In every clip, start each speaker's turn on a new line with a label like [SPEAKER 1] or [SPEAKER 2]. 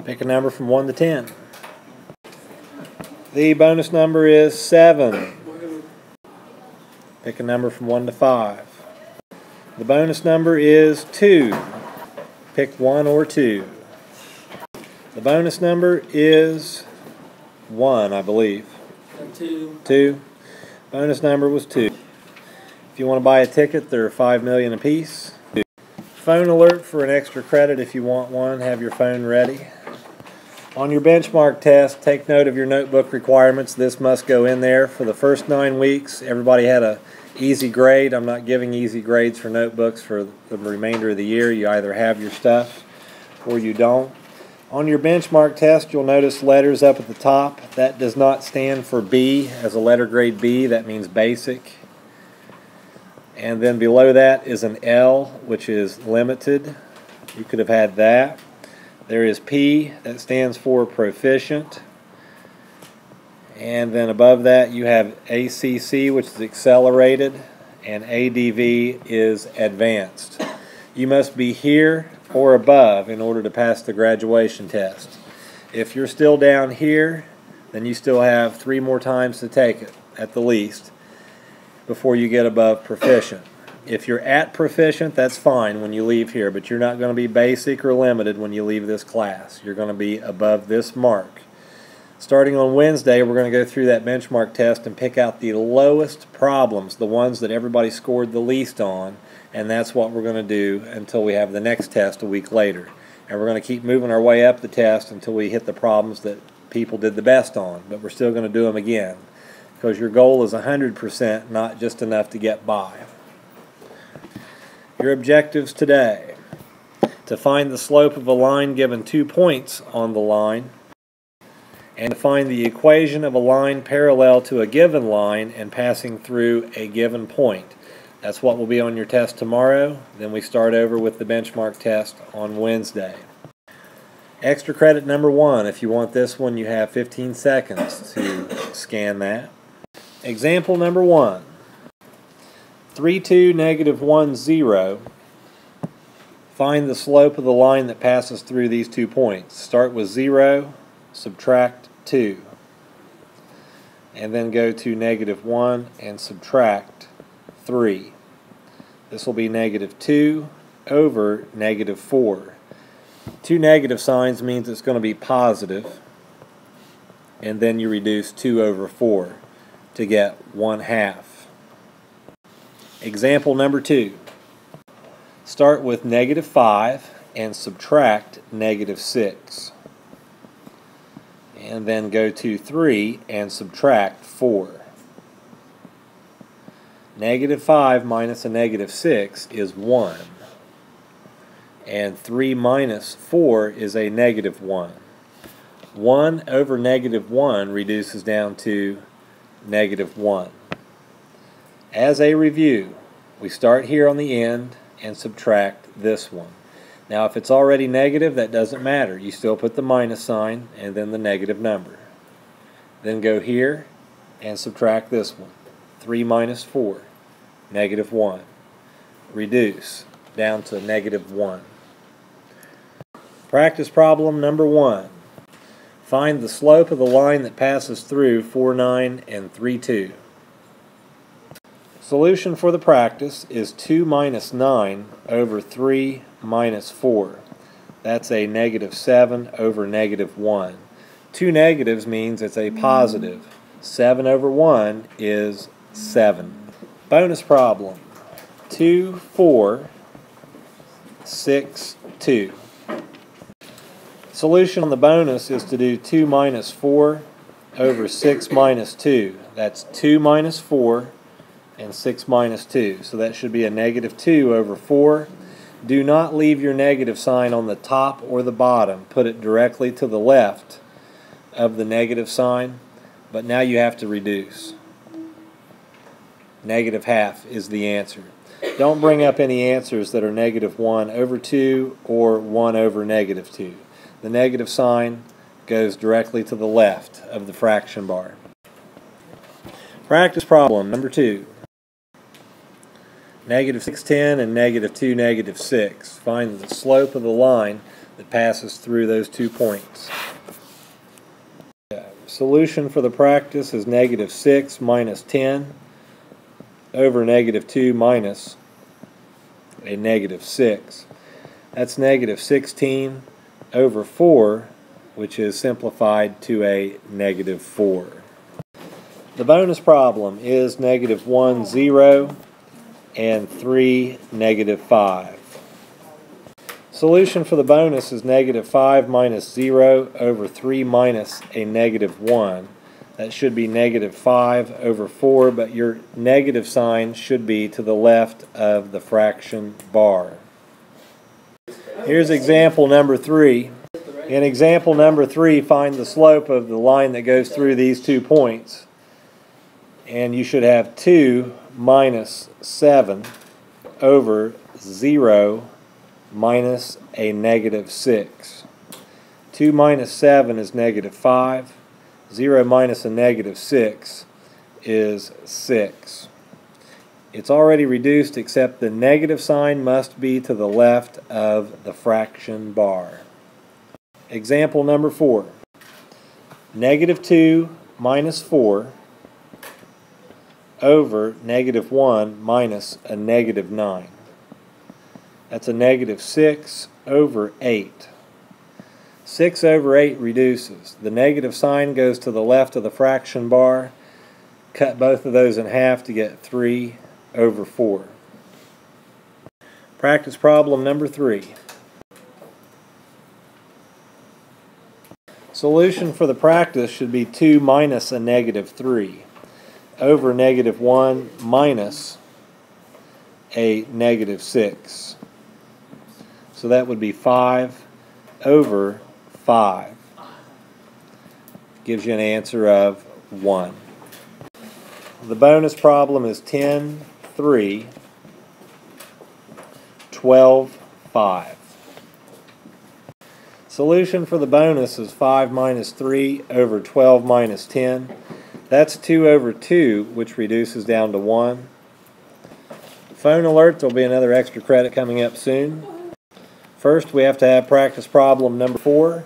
[SPEAKER 1] Pick a number from 1 to 10. The bonus number is 7. Pick a number from 1 to 5. The bonus number is 2. Pick 1 or 2. The bonus number is 1, I believe.
[SPEAKER 2] 2.
[SPEAKER 1] 2. Bonus number was 2. If you want to buy a ticket, they're $5 million apiece. Phone alert for an extra credit if you want one. Have your phone ready. On your benchmark test, take note of your notebook requirements. This must go in there. For the first 9 weeks, everybody had a easy grade. I'm not giving easy grades for notebooks for the remainder of the year. You either have your stuff or you don't. On your benchmark test, you'll notice letters up at the top. That does not stand for B as a letter grade B. That means basic. And then below that is an L, which is limited. You could have had that. There is P, that stands for proficient. And then above that you have ACC, which is accelerated, and ADV is advanced. You must be here or above in order to pass the graduation test. If you're still down here, then you still have 3 more times to take it, at the least, before you get above proficient. If you're at proficient, that's fine when you leave here, but you're not going to be basic or limited when you leave this class. You're going to be above this mark. Starting on Wednesday, we're going to go through that benchmark test and pick out the lowest problems, the ones that everybody scored the least on, and that's what we're going to do until we have the next test a week later. And we're going to keep moving our way up the test until we hit the problems that people did the best on, but we're still going to do them again, because your goal is 100%, not just enough to get by. Your objectives today: to find the slope of a line given 2 points on the line, and to find the equation of a line parallel to a given line and passing through a given point. That's what will be on your test tomorrow. Then we start over with the benchmark test on Wednesday. Extra credit number 1. If you want this one, you have 15 seconds to scan that. Example number 1. 3, 2, negative 1, 0. Find the slope of the line that passes through these 2 points. Start with 0, subtract 2. And then go to negative 1 and subtract 3. This will be negative 2 over negative 4. 2 negative signs means it's going to be positive. And then you reduce 2 over 4 to get 1/2. Example number 2. Start with negative 5 and subtract negative 6. And then go to 3 and subtract 4. Negative 5 minus a negative 6 is 1. And 3 minus 4 is a negative 1. 1 over negative 1 reduces down to negative 1. As a review, we start here on the end and subtract this one. Now if it's already negative, that doesn't matter. You still put the minus sign and then the negative number. Then go here and subtract this one. 3 minus 4, negative 1. Reduce down to negative 1. Practice problem number 1. Find the slope of the line that passes through 4, 9 and 3, 2. Solution for the practice is 2 minus 9 over 3 minus 4. That's a negative 7 over negative 1. 2 negatives means it's a positive. 7 over 1 is 7. Bonus problem. 2, 4, 6, 2. Solution on the bonus is to do 2 minus 4 over 6 minus 2. That's 2 minus 4 and 6 minus 2. So that should be a negative 2 over 4. Do not leave your negative sign on the top or the bottom. Put it directly to the left of the negative sign. But now you have to reduce. Negative half is the answer. Don't bring up any answers that are negative 1 over 2 or 1 over negative 2. The negative sign goes directly to the left of the fraction bar. Practice problem number 2. Negative 6, 10 and negative 2, negative 6. Find the slope of the line that passes through those 2 points. Solution for the practice is -6 minus 10 over -2 minus a -6. That's -16 over 4, which is simplified to a -4. The bonus problem is -1, 0, and 3, -5. Solution for the bonus is -5 minus 0 over 3 minus a -1. That should be -5 over 4, but your negative sign should be to the left of the fraction bar. Here's example number 3. In example number 3, find the slope of the line that goes through these 2 points. And you should have 2 minus 7 over 0 minus a -6. 2 minus 7 is -5. 0 minus a -6 is 6. It's already reduced, except the negative sign must be to the left of the fraction bar. Example number 4. -2 minus 4 over -1 minus a -9. That's a -6 over 8. 6 over 8 reduces. The negative sign goes to the left of the fraction bar. Cut both of those in half to get 3 over 4. Practice problem number 3. Solution for the practice should be 2 minus a -3 over -1 minus a -6. So that would be 5 over 5. Gives you an answer of 1. The bonus problem is 10, 3, 12, 5. Solution for the bonus is 5 minus 3 over 12 minus 10. That's 2 over 2, which reduces down to 1. Phone alert, there'll be another extra credit coming up soon. First, we have to have practice problem number 4.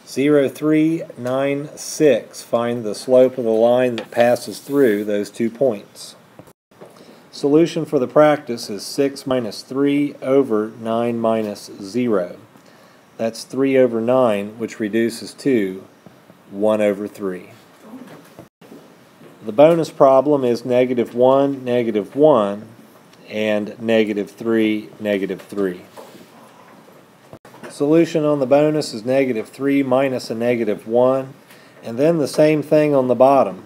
[SPEAKER 1] 0396. Find the slope of the line that passes through those 2 points. Solution for the practice is 6 minus 3 over 9 minus 0. That's 3 over 9, which reduces to 1 over 3. The bonus problem is -1, -1, and -3, -3. Solution on the bonus is -3 minus a -1, and then the same thing on the bottom.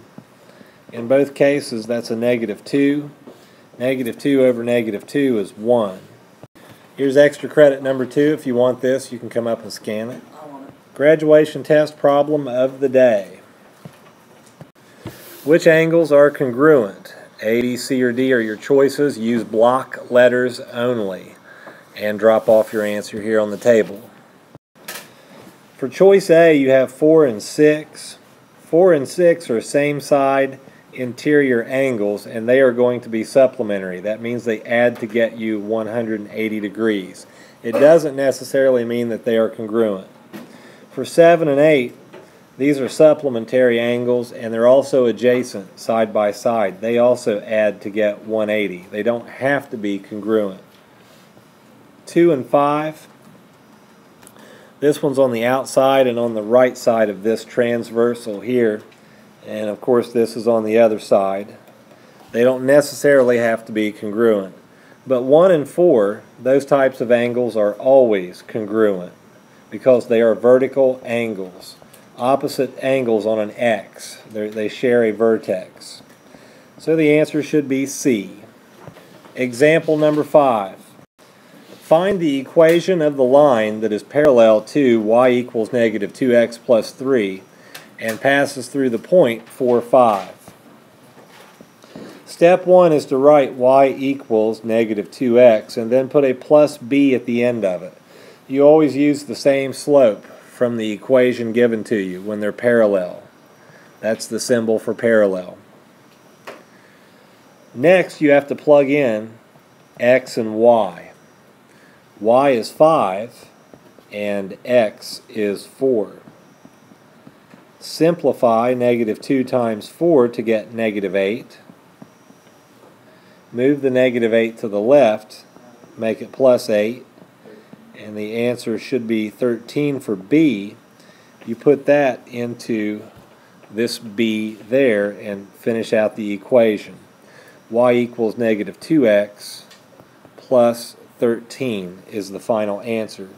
[SPEAKER 1] In both cases, that's a -2. -2 over -2 is 1. Here's extra credit number 2. If you want this, you can come up and scan it. Graduation test problem of the day. Which angles are congruent? A, B, C, or D are your choices. Use block letters only. And drop off your answer here on the table. For choice A, you have 4 and 6. 4 and 6 are same side interior angles, and they are going to be supplementary. That means they add to get you 180 degrees. It doesn't necessarily mean that they are congruent. For 7 and 8, these are supplementary angles, and they're also adjacent side by side. They also add to get 180. They don't have to be congruent. 2 and 5, this one's on the outside and on the right side of this transversal here, and of course this is on the other side. They don't necessarily have to be congruent, but 1 and 4, those types of angles are always congruent because they are vertical angles, opposite angles on an X. They share a vertex. So the answer should be C. Example number 5. Find the equation of the line that is parallel to y equals -2x plus 3 and passes through the point 4, 5. Step 1 is to write y equals -2x and then put a plus b at the end of it. You always use the same slope from the equation given to you when they're parallel. That's the symbol for parallel. Next, you have to plug in x and y. Y is 5, and x is 4. Simplify negative 2 times 4 to get negative 8. Move the negative 8 to the left, make it plus 8, and the answer should be 13 for B. You put that into this B there and finish out the equation. Y equals negative 2x plus 13 is the final answer.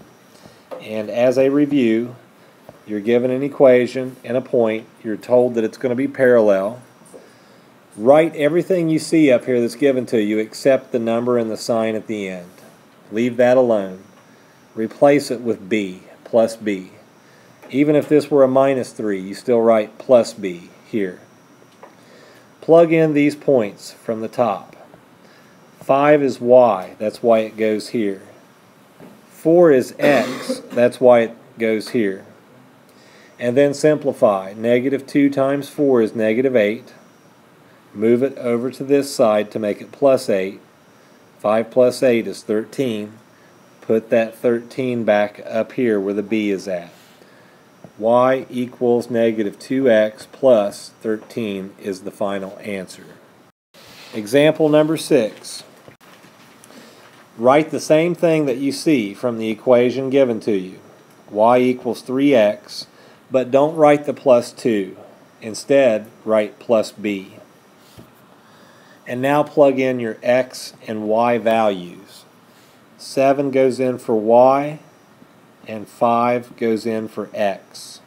[SPEAKER 1] And as a review, you're given an equation and a point. You're told that it's going to be parallel. Write everything you see up here that's given to you except the number and the sign at the end. Leave that alone. Replace it with B, plus B. Even if this were a minus 3, you still write plus B here. Plug in these points from the top. 5 is y, that's why it goes here. 4 is x, that's why it goes here. And then simplify. Negative 2 times 4 is negative 8. Move it over to this side to make it plus 8. 5 plus 8 is 13. Put that 13 back up here where the b is at. Y equals negative 2x plus 13 is the final answer. Example number 6. Write the same thing that you see from the equation given to you. Y equals 3x, but don't write the plus 2. Instead, write plus b. And now plug in your x and y values. 7 goes in for y, and 5 goes in for x.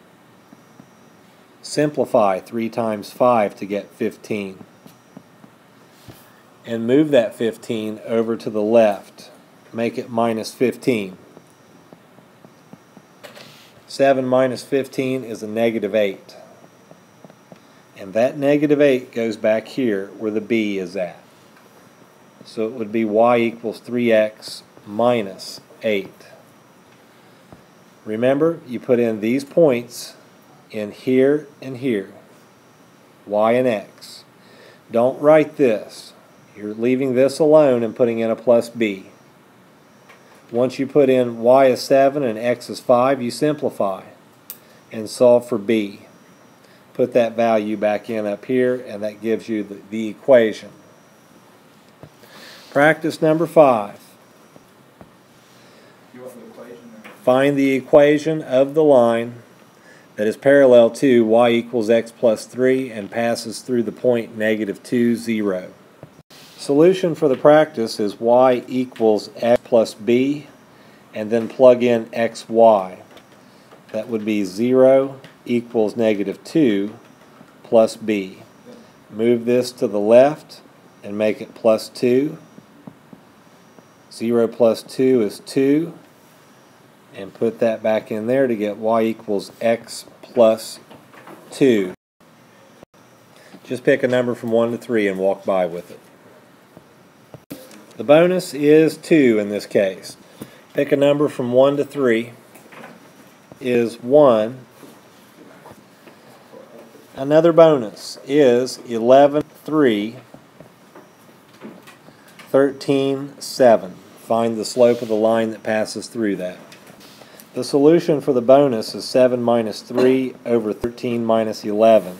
[SPEAKER 1] Simplify 3 times 5 to get 15. And move that 15 over to the left. Make it minus 15. 7 minus 15 is a negative 8. And that negative 8 goes back here where the b is at. So it would be y equals 3x minus 8. Remember, you put in these points in here and here, y and x. Don't write this. You're leaving this alone and putting in a plus b. Once you put in y is 7 and x is 5, you simplify and solve for b. Put that value back in up here, and that gives you the equation. Practice number 5. Find the equation of the line that is parallel to y equals x plus 3 and passes through the point negative 2, 0. Solution for the practice is y equals x plus b, and then plug in xy. That would be 0 equals negative 2 plus b. Move this to the left and make it plus 2. 0 plus 2 is 2. And put that back in there to get y equals x plus 2. Just pick a number from 1 to 3 and walk by with it. The bonus is 2 in this case. Pick a number from 1 to 3 is 1. Another bonus is 11, 3, 13, 7. Find the slope of the line that passes through that. The solution for the bonus is 7 minus 3 over 13 minus 11.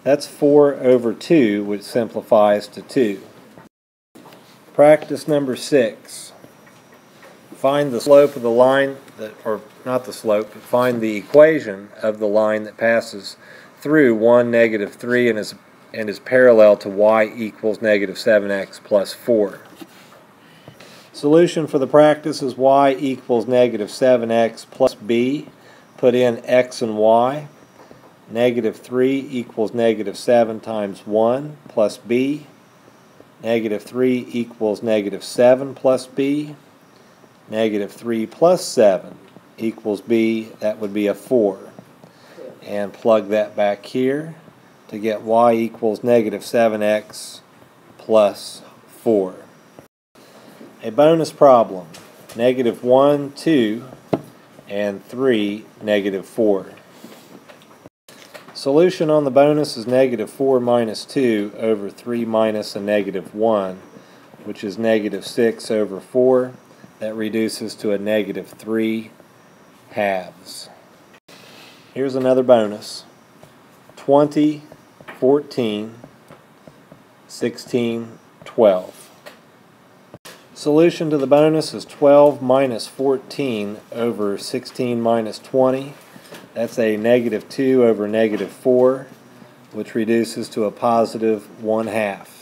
[SPEAKER 1] That's 4 over 2, which simplifies to 2. Practice number 6. Find the slope of the line, or not the slope, but find the equation of the line that passes through 1, negative 3 and is parallel to y equals negative 7x plus 4. Solution for the practice is y equals negative 7x plus b. Put in x and y. Negative 3 equals negative 7 times 1 plus b. Negative 3 equals negative 7 plus b. Negative 3 plus 7 equals b. That would be a 4. And plug that back here to get y equals negative 7x plus 4. A bonus problem, negative 1, 2, and 3, negative 4. Solution on the bonus is negative 4 minus 2 over 3 minus a negative 1, which is negative 6 over 4. That reduces to a negative 3 halves. Here's another bonus. 20, 14, 16, 12. Solution to the bonus is 12 minus 14 over 16 minus 20. That's a negative 2 over negative 4, which reduces to a positive 1/2.